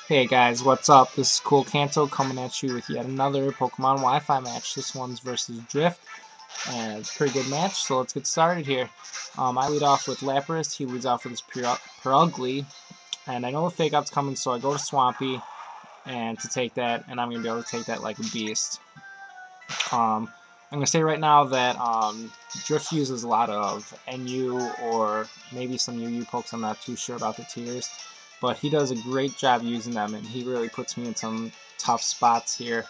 Hey guys, what's up? This is KoolKanto coming at you with yet another Pokemon Wi-Fi match. This one's versus Drift, and it's a pretty good match, so let's get started here. I lead off with Lapras, he leads off with his Perugly, and I know the Fake Out's coming, so I go to Swampy and to take that, and I'm going to be able to take that like a beast. I'm going to say right now that Drift uses a lot of NU or maybe some UU pokes, I'm not too sure about the tiers. But he does a great job using them, and he really puts me in some tough spots here.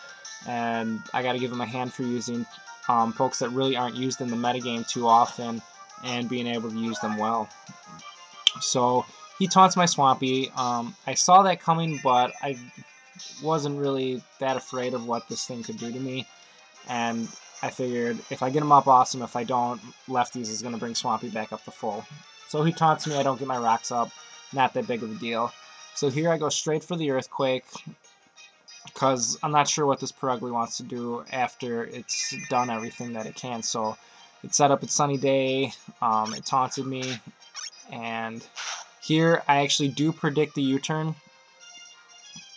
And I got to give him a hand for using pokes that really aren't used in the metagame too often and being able to use them well. So he taunts my Swampy. I saw that coming, but I wasn't really that afraid of what this thing could do to me. And I figured if I get him up, awesome. If I don't, Lefties is going to bring Swampy back up to full. So he taunts me. I don't get my rocks up. Not that big of a deal. So here I go straight for the Earthquake because I'm not sure what this Perugly wants to do after it's done everything that it can. So it set up its Sunny Day, it taunted me, and here I actually do predict the U-turn,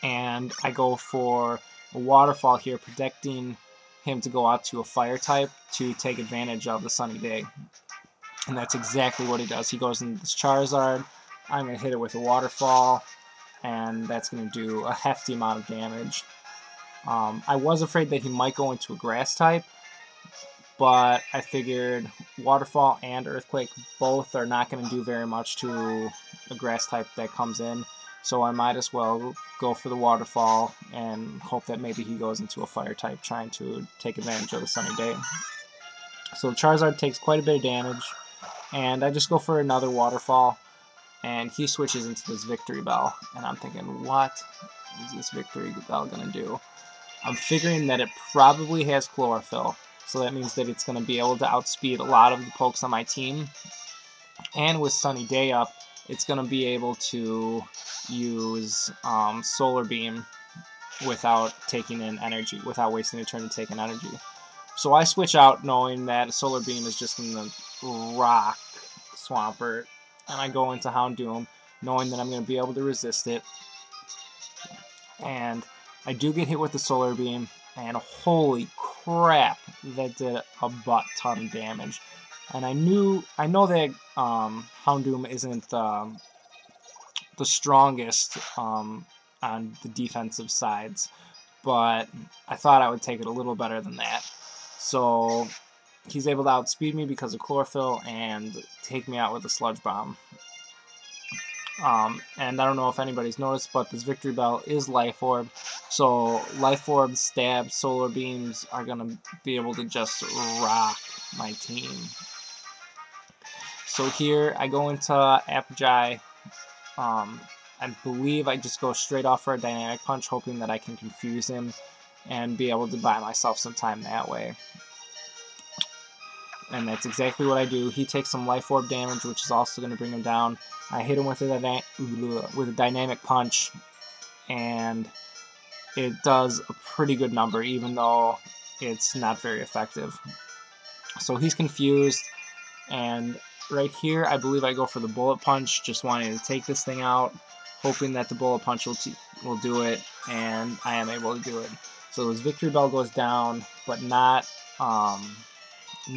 and I go for a Waterfall here, predicting him to go out to a Fire type to take advantage of the Sunny Day. And that's exactly what he does. He goes into this Charizard. I'm going to hit it with a Waterfall, and that's going to do a hefty amount of damage. I was afraid that he might go into a Grass type, but I figured Waterfall and Earthquake both are not going to do very much to a Grass type that comes in, so I might as well go for the Waterfall and hope that maybe he goes into a Fire type trying to take advantage of the Sunny Day. So Charizard takes quite a bit of damage, and I just go for another Waterfall. And he switches into this Victory Bell, and I'm thinking, what is this Victory Bell going to do? I'm figuring that it probably has Chlorophyll, so that means that it's going to be able to outspeed a lot of the pokes on my team. And with Sunny Day up, it's going to be able to use Solar Beam without taking in energy, without wasting a turn to take in energy. So I switch out knowing that a Solar Beam is just going to rock Swampert. And I go into Houndoom, knowing that I'm going to be able to resist it. And I do get hit with the Solar Beam, and holy crap, that did a butt ton of damage. And I know that Houndoom isn't the strongest on the defensive sides, but I thought I would take it a little better than that. So he's able to outspeed me because of Chlorophyll and take me out with a Sludge Bomb. And I don't know if anybody's noticed, but this Victory Bell is Life Orb. So Life Orb, Stab, Solar Beams are going to be able to just rock my team. So here I go into Apogee. I believe I just go straight off for a Dynamic Punch, hoping that I can confuse him and be able to buy myself some time that way. And that's exactly what I do. He takes some Life Orb damage, which is also going to bring him down. I hit him with a Dynamic Punch, and it does a pretty good number, even though it's not very effective. So he's confused, and right here, I believe I go for the Bullet Punch, just wanting to take this thing out, hoping that the Bullet Punch will do it, and I am able to do it. So his Victory Bell goes down, but not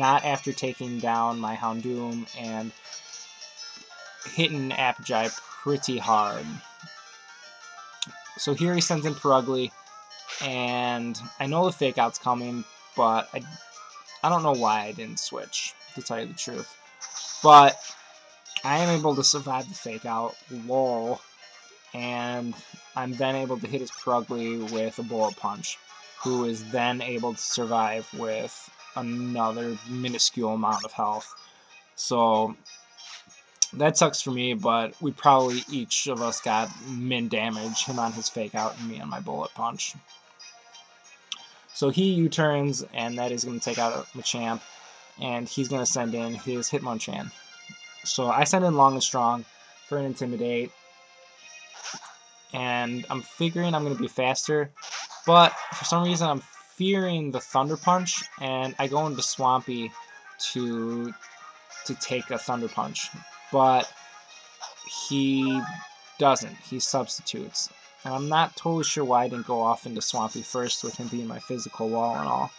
after taking down my Houndoom and hitting Apogee pretty hard. So here he sends in Perugly, and I know the Fake Out's coming, but I don't know why I didn't switch, to tell you the truth. But I am able to survive the Fake Out, lol, and I'm then able to hit his Perugly with a Bullet Punch, who is then able to survive with another minuscule amount of health. So that sucks for me, but we probably each of us got min damage, him on his Fake Out and me on my Bullet Punch. So he U-turns, and that is going to take out Machamp, and he's going to send in his Hitmonchan. So I send in Long and Strong for an Intimidate, and I'm figuring I'm going to be faster, but for some reason I'm fearing the Thunder Punch, and I go into Swampy to take a Thunder Punch, but he doesn't. He substitutes, And I'm not totally sure why I didn't go off into Swampy first with him being my physical wall and all.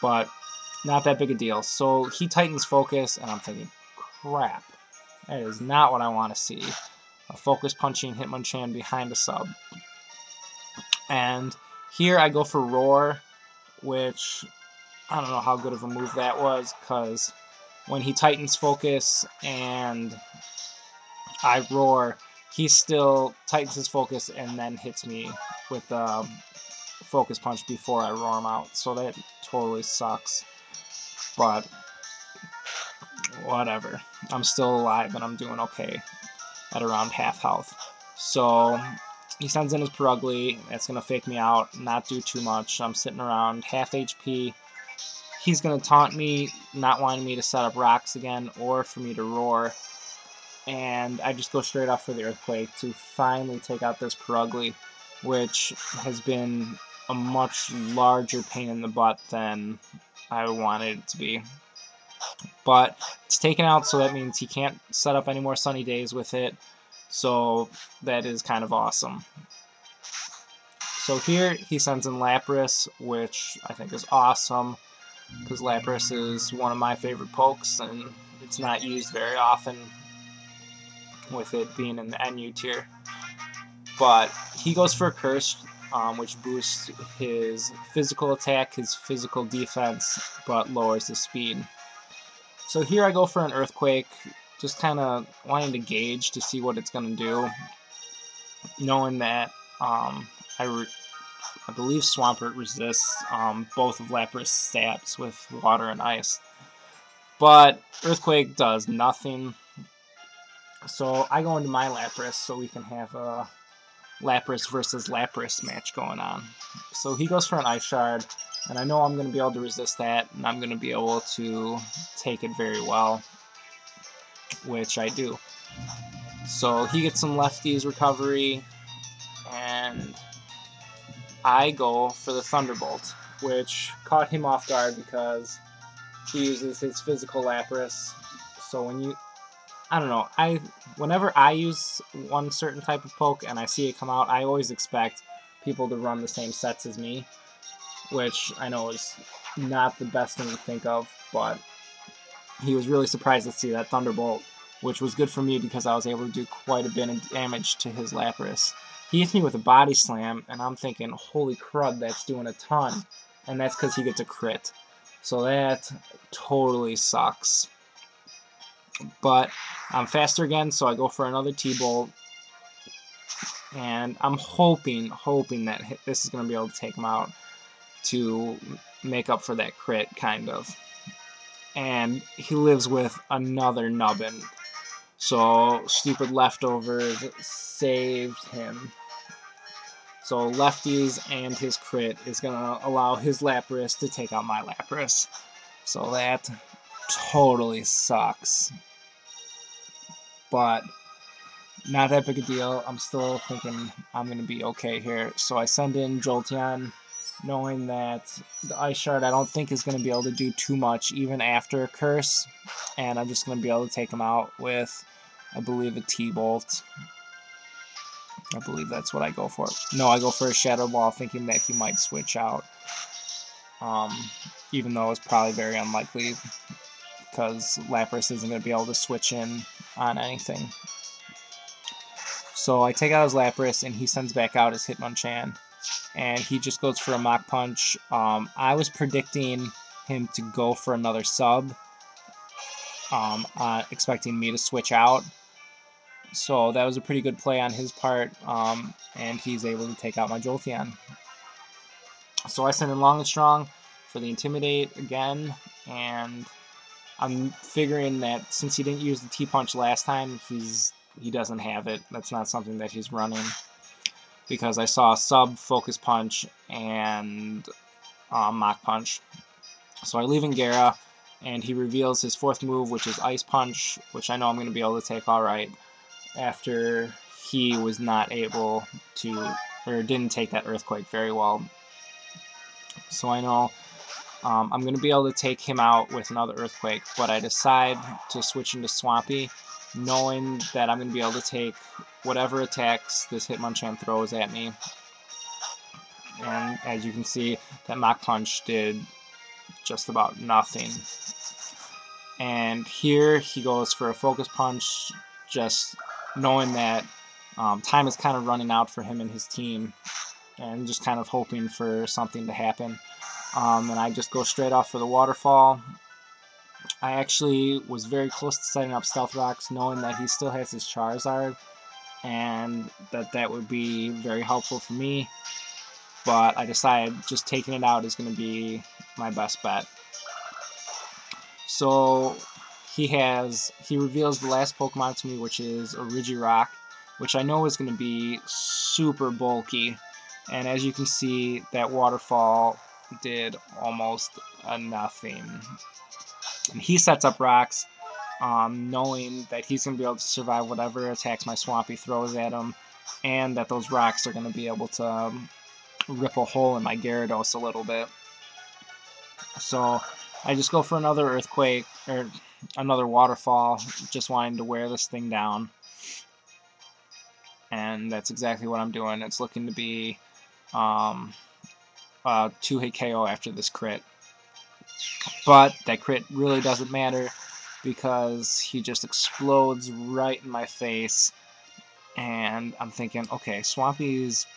But not that big a deal. So he tightens focus, and I'm thinking, crap. That is not what I want to see. A focus punching Hitmonchan behind a sub. And here I go for Roar, which I don't know how good of a move that was, because when he tightens focus and I roar, he still tightens his focus and then hits me with the focus punch before I roar him out. So that totally sucks. But whatever. I'm still alive and I'm doing okay at around half health. So he sends in his Perugly. That's going to fake me out, not do too much. I'm sitting around half HP. He's going to taunt me, not wanting me to set up rocks again or for me to roar. And I just go straight off for the Earthquake to finally take out this Perugly, which has been a much larger pain in the butt than I wanted it to be. But it's taken out, so that means he can't set up any more sunny days with it. So that is kind of awesome. So here he sends in Lapras, which I think is awesome, because Lapras is one of my favorite pokes, and it's not used very often with it being in the NU tier. But he goes for a Curse, which boosts his physical attack, his physical defense, but lowers his speed. So here I go for an Earthquake, just kind of wanting to gauge to see what it's going to do, knowing that I believe Swampert resists both of Lapras' stabs with water and ice. But Earthquake does nothing. So I go into my Lapras so we can have a Lapras versus Lapras match going on. So he goes for an Ice Shard, and I know I'm going to be able to resist that, and I'm going to be able to take it very well, which I do. So he gets some Lefties recovery, and I go for the Thunderbolt, which caught him off guard because he uses his physical Lapras. So when you, I don't know, whenever I use one certain type of poke and I see it come out, I always expect people to run the same sets as me, which I know is not the best thing to think of, but he was really surprised to see that Thunderbolt, which was good for me because I was able to do quite a bit of damage to his Lapras. He hits me with a Body Slam, and I'm thinking, holy crud, that's doing a ton. And that's because he gets a crit. So that totally sucks. But I'm faster again, so I go for another T-Bolt. And I'm hoping that this is going to be able to take him out to make up for that crit, kind of. And he lives with another nubbin. So stupid leftovers saved him. So Lefties and his crit is going to allow his Lapras to take out my Lapras. So that totally sucks. But not that big a deal. I'm still thinking I'm going to be okay here. So I send in Jolteon, knowing that the Ice Shard I don't think is going to be able to do too much even after a Curse. And I'm just going to be able to take him out with, I believe, a T-Bolt. I believe that's what I go for. No, I go for a Shadow Ball thinking that he might switch out. Even though it's probably very unlikely because Lapras isn't going to be able to switch in on anything. So I take out his Lapras and he sends back out his Hitmonchan. And he just goes for a Mach Punch. I was predicting him to go for another sub, expecting me to switch out. So that was a pretty good play on his part, and he's able to take out my Jolteon. So I send in Long and Strong for the Intimidate again, and I'm figuring that since he didn't use the T-Punch last time, he doesn't have it. That's not something that he's running, because I saw Sub, Focus Punch, and Mach Punch. So I leave in Gara, and he reveals his fourth move, which is Ice Punch, which I know I'm going to be able to take alright, after he was not able to, or didn't take that Earthquake very well. So I know I'm going to be able to take him out with another Earthquake, but I decide to switch into Swampy, knowing that I'm going to be able to take whatever attacks this Hitmonchan throws at me. And as you can see, that Mach Punch did just about nothing. And here he goes for a Focus Punch, just knowing that time is kind of running out for him and his team, and just kind of hoping for something to happen. And I just go straight off for the Waterfall. I actually was very close to setting up Stealth Rocks, knowing that he still has his Charizard, and that would be very helpful for me. But I decided just taking it out is going to be my best bet. So he reveals the last Pokemon to me, which is a Regirock, which I know is going to be super bulky. And as you can see, that Waterfall did almost nothing. And he sets up rocks, knowing that he's going to be able to survive whatever attacks my Swampy throws at him, and that those rocks are going to be able to rip a hole in my Gyarados a little bit. So I just go for another Earthquake, or another Waterfall, just wanting to wear this thing down. And that's exactly what I'm doing. It's looking to be a 2-hit KO after this crit. But that crit really doesn't matter, because he just explodes right in my face. And I'm thinking, okay, Swampy's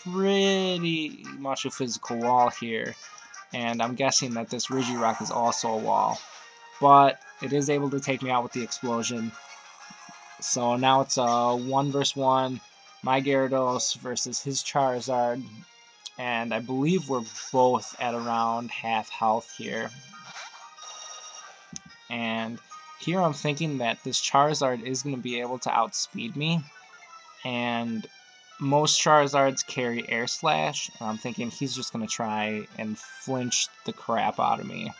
pretty much a physical wall here. And I'm guessing that this Regirock is also a wall. But it is able to take me out with the explosion. So now it's a 1 vs 1, my Gyarados versus his Charizard. And I believe we're both at around half health here. And here I'm thinking that this Charizard is going to be able to outspeed me. And most Charizards carry Air Slash, and I'm thinking he's just going to try and flinch the crap out of me.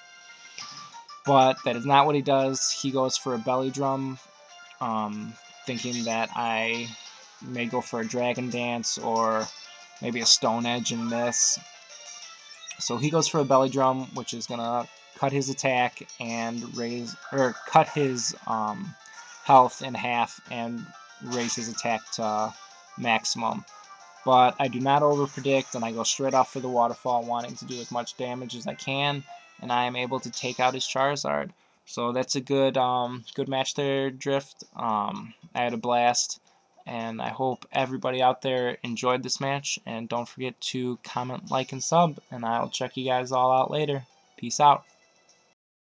But that is not what he does. He goes for a Belly Drum, thinking that I may go for a Dragon Dance or maybe a Stone Edge and miss. So he goes for a Belly Drum, which is going to cut his attack and cut his health in half and raise his attack to maximum. But I do not overpredict, and I go straight off for the Waterfall, wanting to do as much damage as I can, and I am able to take out his Charizard. So that's a good good match there, Drift. I had a blast, and I hope everybody out there enjoyed this match. And don't forget to comment, like, and sub, and I'll check you guys all out later. Peace out.